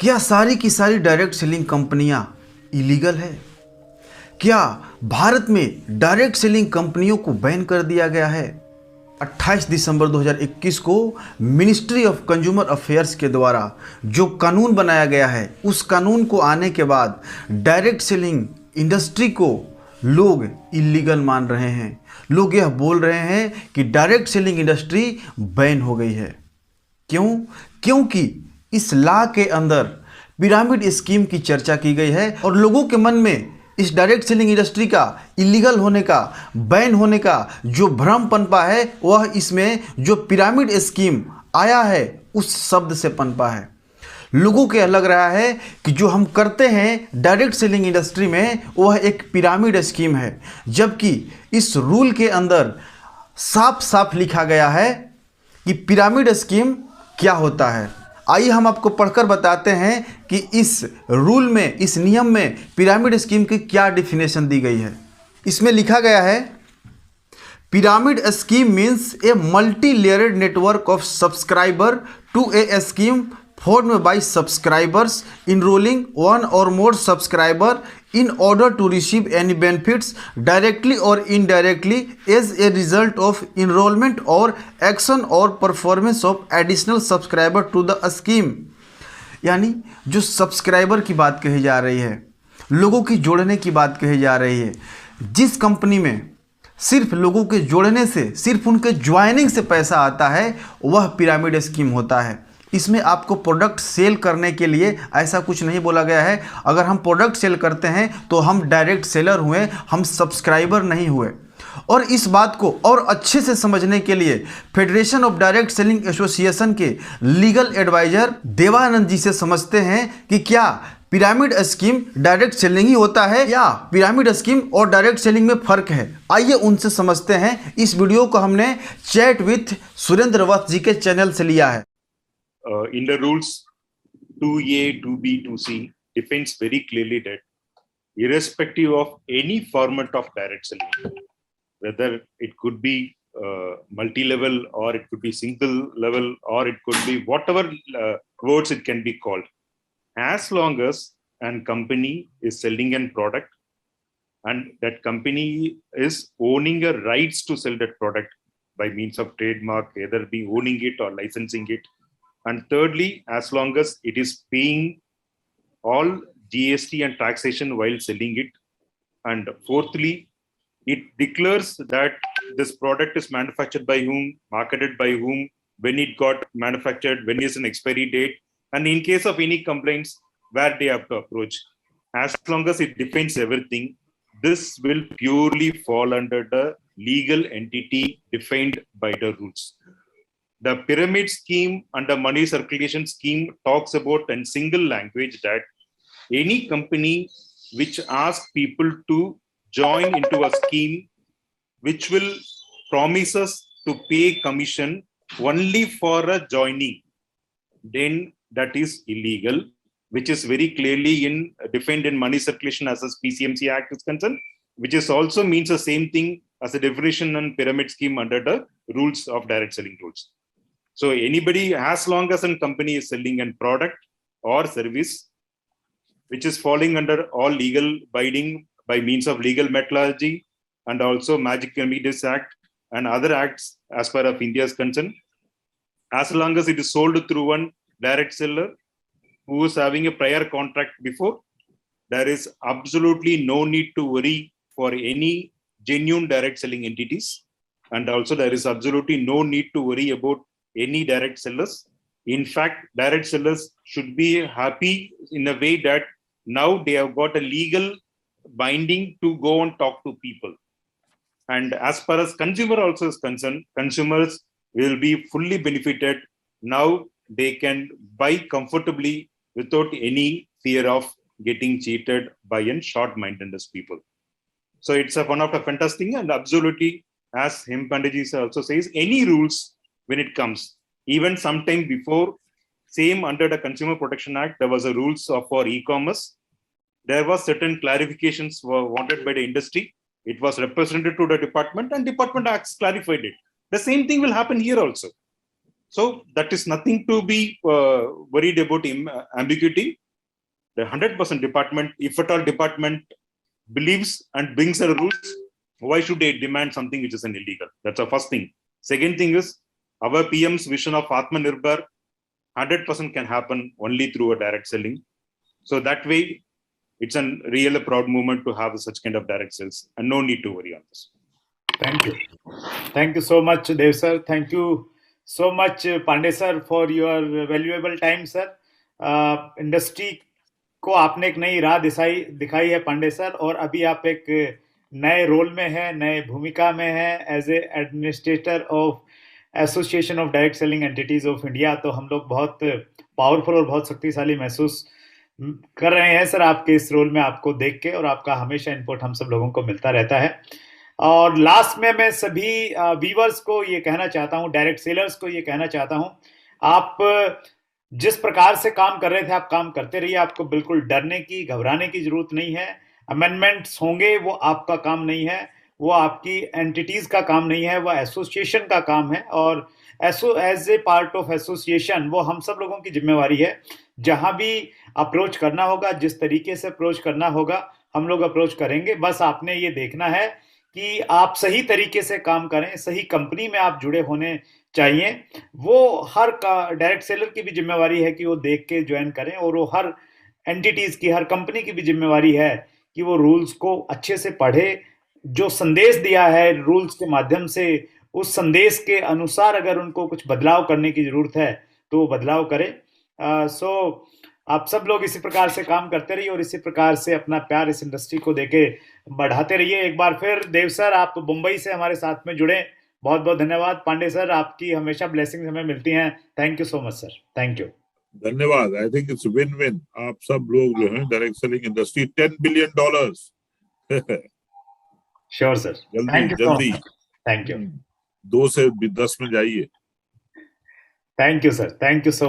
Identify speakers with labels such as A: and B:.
A: क्या सारी की सारी डायरेक्ट सेलिंग कंपनियां इलीगल है? क्या भारत में डायरेक्ट सेलिंग कंपनियों को बैन कर दिया गया है? 28 दिसंबर 2021 को मिनिस्ट्री ऑफ कंज्यूमर अफेयर्स के द्वारा जो कानून बनाया गया है, उस कानून को आने के बाद डायरेक्ट सेलिंग इंडस्ट्री को लोग इलीगल मान रहे हैं। लोग यह बोल रहे हैं कि डायरेक्ट सेलिंग इंडस्ट्री बैन हो गई है। क्यों? क्योंकि इस लॉ के अंदर पिरामिड स्कीम की चर्चा की गई है और लोगों के मन में इस डायरेक्ट सेलिंग इंडस्ट्री का इलीगल होने का, बैन होने का जो भ्रम पनपा है, वह इसमें जो पिरामिड स्कीम आया है उस शब्द से पनपा है। लोगों को यह लग रहा है कि जो हम करते हैं डायरेक्ट सेलिंग इंडस्ट्री में वह एक पिरामिड स्कीम है, जबकि इस रूल के अंदर साफ साफ लिखा गया है कि पिरामिड स्कीम क्या होता है। आइए हम आपको पढ़कर बताते हैं कि इस रूल में, इस नियम में पिरामिड स्कीम की क्या डेफिनेशन दी गई है। इसमें लिखा गया है, pyramid scheme means a multi layered network of subscriber to a scheme formed by subscribers enrolling one or more subscriber in order to receive any benefits directly or indirectly as a result of enrollment or action or performance of additional subscriber to the scheme। यानी जो subscriber की बात कही जा रही है, लोगों की जोड़ने की बात कही जा रही है, जिस कंपनी में सिर्फ लोगों के जोड़ने से, सिर्फ उनके ज्वाइनिंग से पैसा आता है, वह पिरामिड स्कीम होता है। इसमें आपको प्रोडक्ट सेल करने के लिए ऐसा कुछ नहीं बोला गया है। अगर हम प्रोडक्ट सेल करते हैं तो हम डायरेक्ट सेलर हुए, हम सब्सक्राइबर नहीं हुए। और इस बात को और अच्छे से समझने के लिए federation of direct selling association के लीगल एडवाइजर देवानंद जी से समझते हैं कि क्या पिरामिड स्कीम डायरेक्ट सेलिंग ही होता है या पिरामिड स्कीम और डायरेक्ट सेलिंग में फर्क है। आइए उनसे समझते हैं। इस वीडियो को हमने चैट विथ सुरेंद्र वत्स जी के चैनल से लिया है।
B: In the rules 2A, 2B, 2C defines very clearly that irrespective of any format of direct selling, whether it could be multi-level or it could be single level or it could be whatever words it can be called, as long as a company is selling a product and that company is owning a rights to sell that product by means of trademark, either be owning it or licensing it. And thirdly, as long as it is paying all GST and taxation while selling it. And fourthly, it declares that this product is manufactured by whom, marketed by whom, when it got manufactured, when is an expiry date, and in case of any complaints, where they have to approach. As long as it defines everything, this will purely fall under the legal entity defined by the rules. The pyramid scheme and the money circulation scheme talks about in single language that any company which asks people to join into a scheme which will promise us to pay commission only for a joining, then that is illegal, which is very clearly defined in money circulation as a PCMC Act is concerned, which is also means the same thing as a definition on pyramid scheme under the rules of direct selling rules. So anybody, as long as a company is selling a product or service which is falling under all legal binding by means of legal methodology and also Magic Remedies Act and other acts as far as India is concerned, as long as it is sold through one direct seller who is having a prior contract before, there is absolutely no need to worry for any genuine direct selling entities. And also there is absolutely no need to worry about any direct sellers. In fact, direct sellers should be happy in a way that now they have got a legal binding to go and talk to people. And as far as consumer also is concerned, consumers will be fully benefited. Now they can buy comfortably without any fear of getting cheated by a short-mindedness people. So it's one of the fantastic thing, and absolutely, as him Panditji also says, any rules when it comes, even sometime before, same under the Consumer Protection Act, there was a rules for e-commerce. There was certain clarifications were wanted by the industry. It was represented to the department and department acts clarified it. The same thing will happen here also. So that is nothing to be worried about ambiguity. The 100% department, if at all department believes and brings the rules, why should they demand something which is an illegal? That's the first thing. Second thing is our PM's vision of Atmanirbhar, 100% can happen only through a direct selling. So that way, it's a real proud moment to have such kind of direct sales, and no need to worry on this.
C: Thank you. Thank you so much, Dev sir. Thank you so much, Pandey sir, for your valuable time, sir. Industry को आपने एक नई राह दिखाई है Pandey sir, और अभी आप एक नए रोल में हैं, नए भूमिका में हैं as a administrator of association of direct selling entities of India. तो हम लोग बहुत पावरफुल और बहुत शक्तिशाली महसूस कर रहे हैं सर आपके इस रोल में आपको देख के, और आपका हमेशा इनपुट हम सब लोगों को मिलता रहता है। और लास्ट में मैं सभी व्यूअर्स को ये कहना चाहता हूँ, डायरेक्ट सेलर्स को ये कहना चाहता हूँ, आप जिस प्रकार से काम कर रहे थे आप काम करते रहिए, आपको बिल्कुल डरने की घबराने की जरूरत नहीं है। अमेंडमेंट्स होंगे वो आपका काम नहीं है, वो आपकी एंटिटीज का काम नहीं है, वो एसोसिएशन का काम है, और as a part of association वो हम सब लोगों की जिम्मेवारी है। जहां भी अप्रोच करना होगा, जिस तरीके से अप्रोच करना होगा, हम लोग अप्रोच करेंगे। बस आपने ये देखना है कि आप सही तरीके से काम करें, सही कंपनी में आप जुड़े होने चाहिए। वो हर डायरेक्ट सेलर की भी जिम्मेवारी है कि वो देख के ज्वाइन करें, और वो हर एंटिटीज की, हर कंपनी की भी जिम्मेवारी है कि वो रूल्स को अच्छे से पढ़े। जो संदेश दिया है रूल्स के माध्यम से, उस संदेश के अनुसार अगर उनको कुछ बदलाव करने की जरूरत है तो वो बदलाव करें। सो आप सब लोग इसी प्रकार से काम करते रहिए और इसी प्रकार से अपना प्यार इस इंडस्ट्री को देके बढ़ाते रहिए। एक बार फिर देव सर, आप मुंबई से हमारे साथ में जुड़े, बहुत बहुत धन्यवाद। पांडे सर, आपकी हमेशा ब्लेसिंग्स हमें मिलती हैं। Thank you so much sir, thank you.
D: धन्यवाद। I think it's win win. आप सब लोग जो है direct selling industry $10 billion
C: sure sir,
D: जल्दी जल्दी
C: थैंक यू।
D: 2 से 10 में जाइए।
C: Thank you sir, thank you so